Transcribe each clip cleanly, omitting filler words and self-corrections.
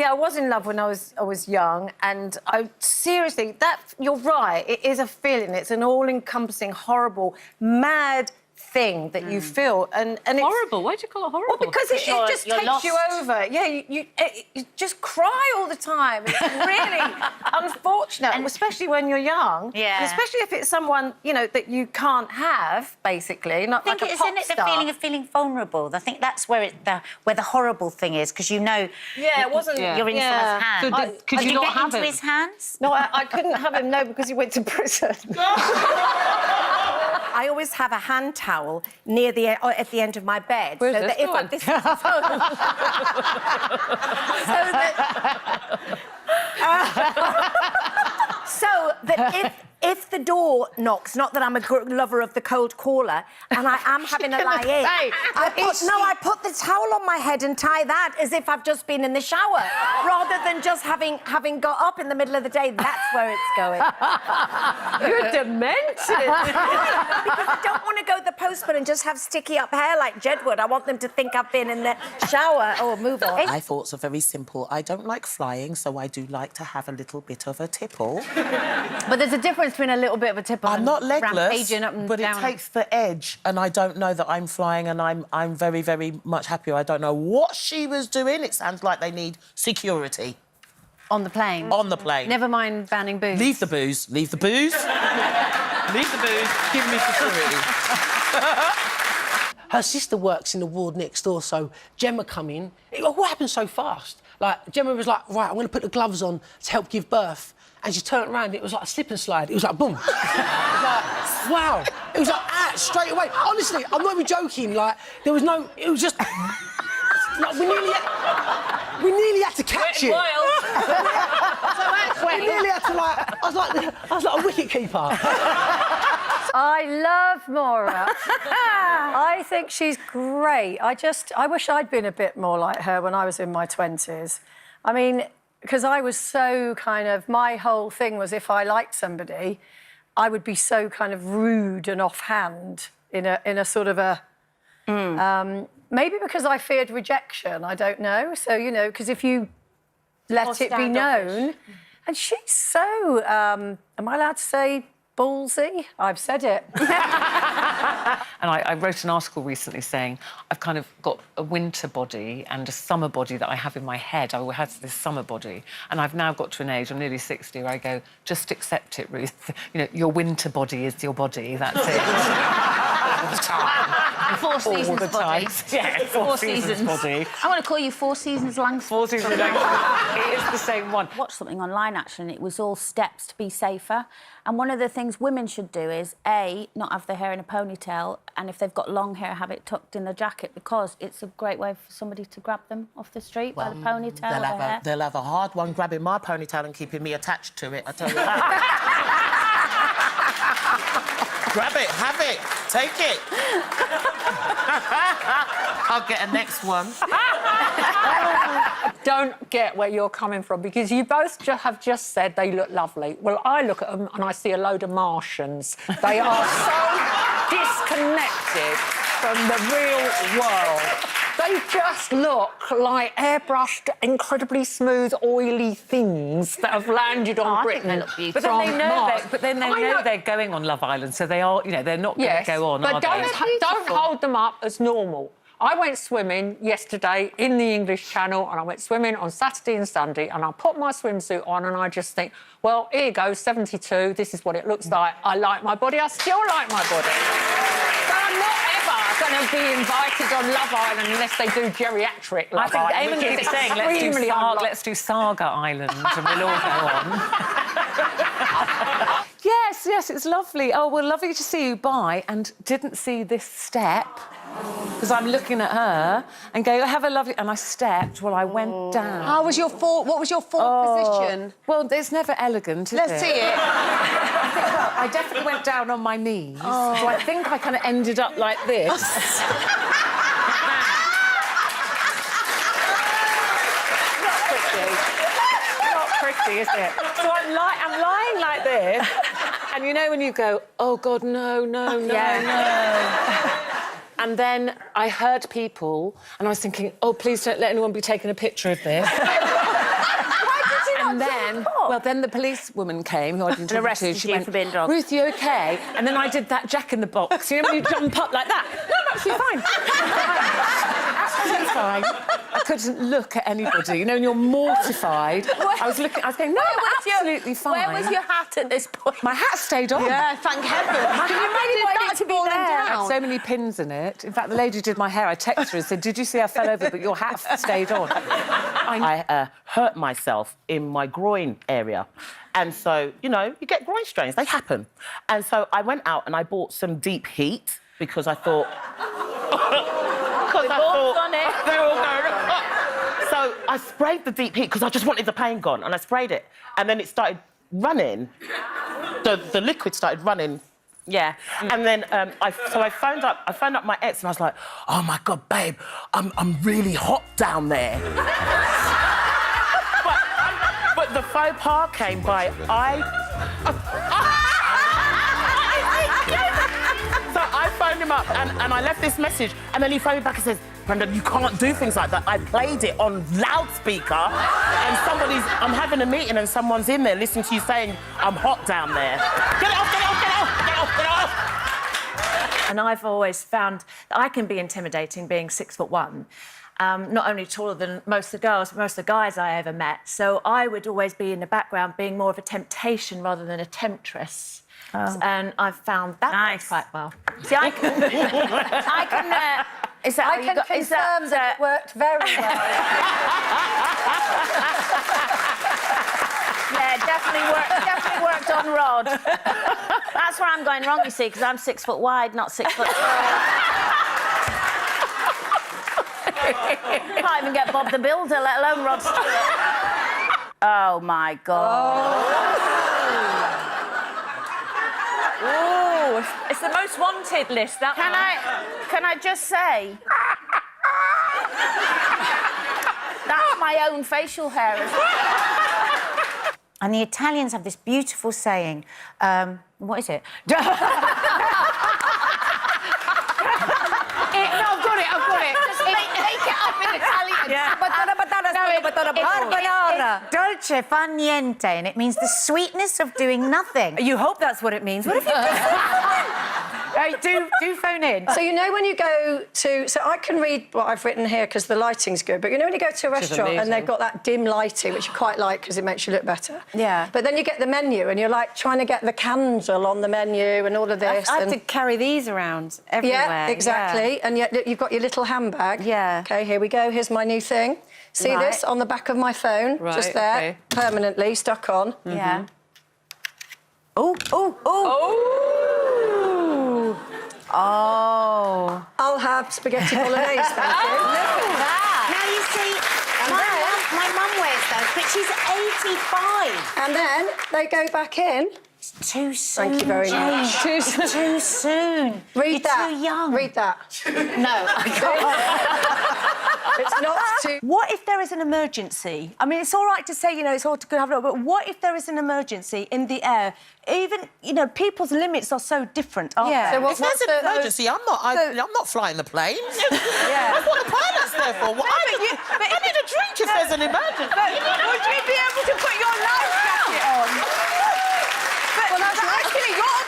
I was in love when I was young, and I seriously, you're right. It is a feeling. It's an all-encompassing, horrible, mad thing that you feel, and it's horrible. Why do you call it horrible? Well, because it just takes lost. you over. Yeah, you just cry all the time. It's really unfortunate, and especially when you're young. Yeah. And especially if it's someone that you can't have, basically, not like a pop Isn't it the star. feeling of feeling vulnerable? I think that's where where the horrible thing is, because you know. Yeah, it wasn't. You're in someone's hands. So could you not get have into him? his hands? No, I couldn't have him. No, because he went to prison. I always have a hand towel near at the end of my bed. Where's so this that if going? this is so that if the door knocks, not that I'm a lover of the cold caller, and I am having a lie in, I put the towel on my head and tie that as if I've just been in the shower, rather than just having got up in the middle of the day. That's where it's going. You're demented. Because I don't want to go to the postman and just have sticky up hair like Jed would. I want them to think I've been in the shower. Oh, move on. My thoughts are very simple. I don't like flying, so I do like to have a little bit of a tipple. But there's a difference between a little bit of a tipple I'm not legless, rampaging up and but down. it takes the edge, and I don't know that I'm flying, and I'm very, very much happier. I don't know what she was doing. It sounds like they need security. On the plane? On the plane. Never mind banning booze. Leave the booze. Leave the booze. Leave the booze. Give me security. Her sister works in the ward next door, so Gemma come in. What happened so fast? Like, Gemma was like, right, I'm going to put the gloves on to help give birth. And she turned around, it was like a slip and slide. It was like, boom. It was like, wow. It was like, straight away. Honestly, I'm not even joking. Like, there was no... It was just... like, we nearly had to catch it. We nearly had to, like... I was like a wicket keeper. I love Maura. I think she's great. I wish I'd been a bit more like her when I was in my 20s. I mean, because I was so kind of... My whole thing was if I liked somebody, I would be so kind of rude and offhand in a sort of a... maybe because I feared rejection, I don't know. So, because if you let it be known... And she's so... am I allowed to say... ballsy? I've said it. And I wrote an article recently saying I've kind of got a winter body and a summer body that I have in my head. I had this summer body, and I've now got to an age, I'm nearly 60, where I go, just accept it, Ruth. Your winter body is your body, that's it. All the time. Four Seasons body. Yeah, Four Seasons body. I want to call you Four Seasons Langsford. Four Seasons Langsford. It is the same one. I watched something online, actually, and it was all steps to be safer. And one of the things women should do is, A, not have their hair in a ponytail, and if they've got long hair, have it tucked in a jacket, because it's a great way for somebody to grab them off the street by the ponytail or the hair. They'll have a hard one grabbing my ponytail and keeping me attached to it, I tell you that. Grab it, have it, take it. I'll get a next one. Don't get where you're coming from, because you both have just said they look lovely. Well, I look at them and I see a load of Martians. They are so disconnected from the real world. They just look like airbrushed, incredibly smooth, oily things that have landed on Britain. But then they know they're going on Love Island, so they are, they're not going to go on, but are they? don't hold them up as normal. I went swimming yesterday in the English Channel, and I went swimming on Saturday and Sunday, and I put my swimsuit on and I just think, well, here goes, 72, this is what it looks like. I like my body, I still like my body. So I'm not ever going to be invited on Love Island unless they do geriatric Love Island. I think Eamon keeps saying, let's do Saga Island, and we'll all go on. Yes, it's lovely. Oh, well, lovely to see you. Bye. And didn't see this step, because I'm looking at her and go, have a lovely... And I stepped while I went down. What was your fourth position? Well, it's never elegant, is Let's it? see it. I definitely went down on my knees, so I think I kind of ended up like this. Not pretty, is it? So I'm lying like this, and when you go, oh, God, no. And then I heard people, and I was thinking, oh, please don't let anyone be taking a picture of this. And then, well, then the policewoman came, who I didn't talk to. arrested She you went, for being drunk. Ruth, you OK? And then I did that Jack in the Box. You know when you jump up like that? No, I'm absolutely fine. Absolutely fine. I couldn't look at anybody. You know, and you're mortified. I was going, no, I'm absolutely fine. Where was your hat at this point? My hat stayed on. Yeah, thank heaven. You really wanted to be It there. had so many pins in it. In fact, the lady who did my hair, I texted her and said, did you see I fell over, but your hat stayed on? I hurt myself in my groin area. And so, you know, you get groin strains, they happen. And so I went out and I bought some deep heat because I thought... They're all going... So I sprayed the deep heat because I just wanted the pain gone, and I sprayed it. And then it started running. The liquid started running. Yeah, and then I phoned up my ex, and I was like, "Oh my God, babe, I'm really hot down there." but the faux pas came by. So I phoned him up, and I left this message, and then he phoned me back and says, "Brendan, you can't do things like that. I played it on loudspeaker, and I'm having a meeting, and someone's in there listening to you saying I'm hot down there. Get it off, get it off, get it off, get it off, get it off." And I've always found that I can be intimidating being 6'1". Not only taller than most of the girls, but most of the guys I ever met. So I would always be in the background being more of a temptation rather than a temptress. And I've found that works quite well. See, I can is that I can confirm that it worked very well. Yeah, definitely worked on Rod. That's where I'm going wrong, you see, because I'm 6 foot wide, not 6 foot tall. Can't even get Bob the Builder, let alone Rod Stewart. Oh my God. Oh, it's the most wanted list, that one. Can I just say? That's my own facial hair as well. And the Italians have this beautiful saying. What is it? No, I've got it. Just make it up in Italian. Yeah. Dolce fa niente, and it means the sweetness of doing nothing. You hope that's what it means. What if you Hey, do phone in. So you know when you go to... So I can read what I've written here because the lighting's good, but you know when you go to a restaurant and they've got that dim lighting, which you quite like because it makes you look better? Yeah. But then you get the menu and you're, like, trying to get the candle on the menu and all of this. I have to carry these around everywhere. Yeah, exactly. Yeah. And yet you've got your little handbag. Yeah. OK, here we go. Here's my new thing. See this on the back of my phone? Right, just there, okay. permanently stuck on. Yeah. Oh. Oh. I'll have spaghetti bolognese, thank you. Look at that. Now, you see, my mum wears those, but she's 85. And then they go back in. Too soon. Thank you very much. Too soon. Read You're that. too young. Read that. No, I can't. It's not too... What if there is an emergency? I mean, it's all right to say, you know, it's all good to have a look, but what if there is an emergency in the air? Even, you know, people's limits are so different, aren't they? So If there's an emergency, I'm not flying the plane. Yeah. That's what the pilot's there for. Well, I need a drink if there's an emergency. Would you be able to put your life jacket on? But actually, you're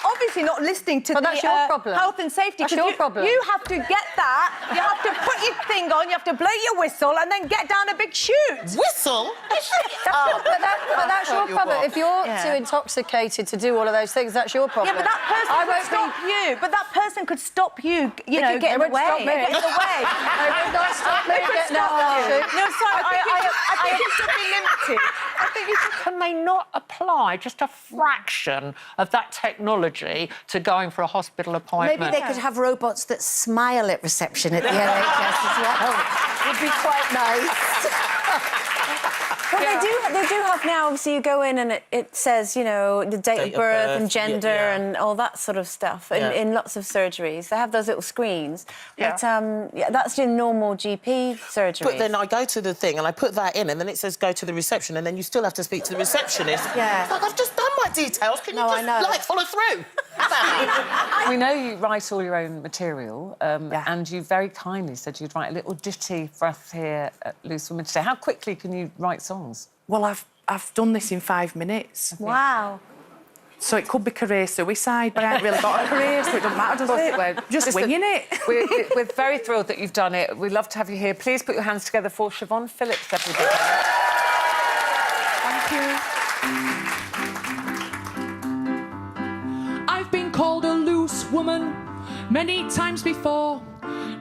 obviously not listening to Well, that's the your problem. health and safety. That's 'cause your problem. You have to get that. You have to put your thing on. You have to blow your whistle and then get down a big chute. Whistle? But that's your problem. If you're too intoxicated to do all of those things, that's your problem. Yeah, but that person could stop you. But that person could stop you. You know, get in the way. Get in the way. They would not stop me getting out of the No, sorry. I think it should be limited. I think you should. Can they not apply just a fraction of that technology to going for a hospital appointment? Maybe they could have robots that smile at reception at the NHS as well. Would be quite nice. Well, they do have now, obviously, you go in and it says, you know, the date of birth and gender and all that sort of stuff in lots of surgeries. They have those little screens. But, that's your normal GP surgery. But then I go to the thing and I put that in and then it says go to the reception and then you still have to speak to the receptionist. Yeah. It's like, I've just done my details. Can you just, like, follow through? We know you write all your own material, and you very kindly said you'd write a little ditty for us here at Loose Women today. How quickly can you write songs? Well, I've done this in 5 minutes. Wow. So it could be career suicide, but I haven't really got a career, so it doesn't matter, does it? We're just winging it. We're very thrilled that you've done it. We'd love to have you here. Please put your hands together for Siobhan Phillips, everybody. Thank you. I've been called a loose woman many times before.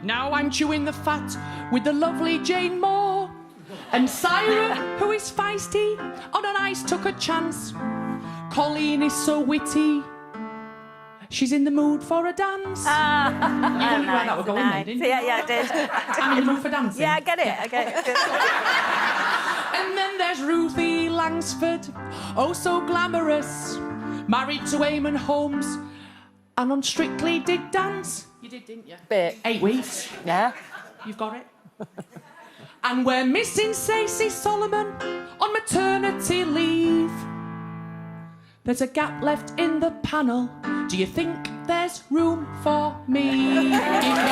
Now I'm chewing the fat with the lovely Jane Moore. And Sarah, who is feisty, on an ice took a chance. Colleen is so witty, she's in the mood for a dance. You wondered where that would go in then, didn't you? Yeah, I did. I'm in the mood for dancing. Yeah, I get it. And then there's Ruthie Langsford, oh so glamorous, married to Eamon Holmes, and on Strictly did dance. You did, didn't you? Bit. 8 weeks. Yeah? You've got it. And we're missing Stacey Solomon on maternity leave. There's a gap left in the panel. Do you think there's room for me? Give me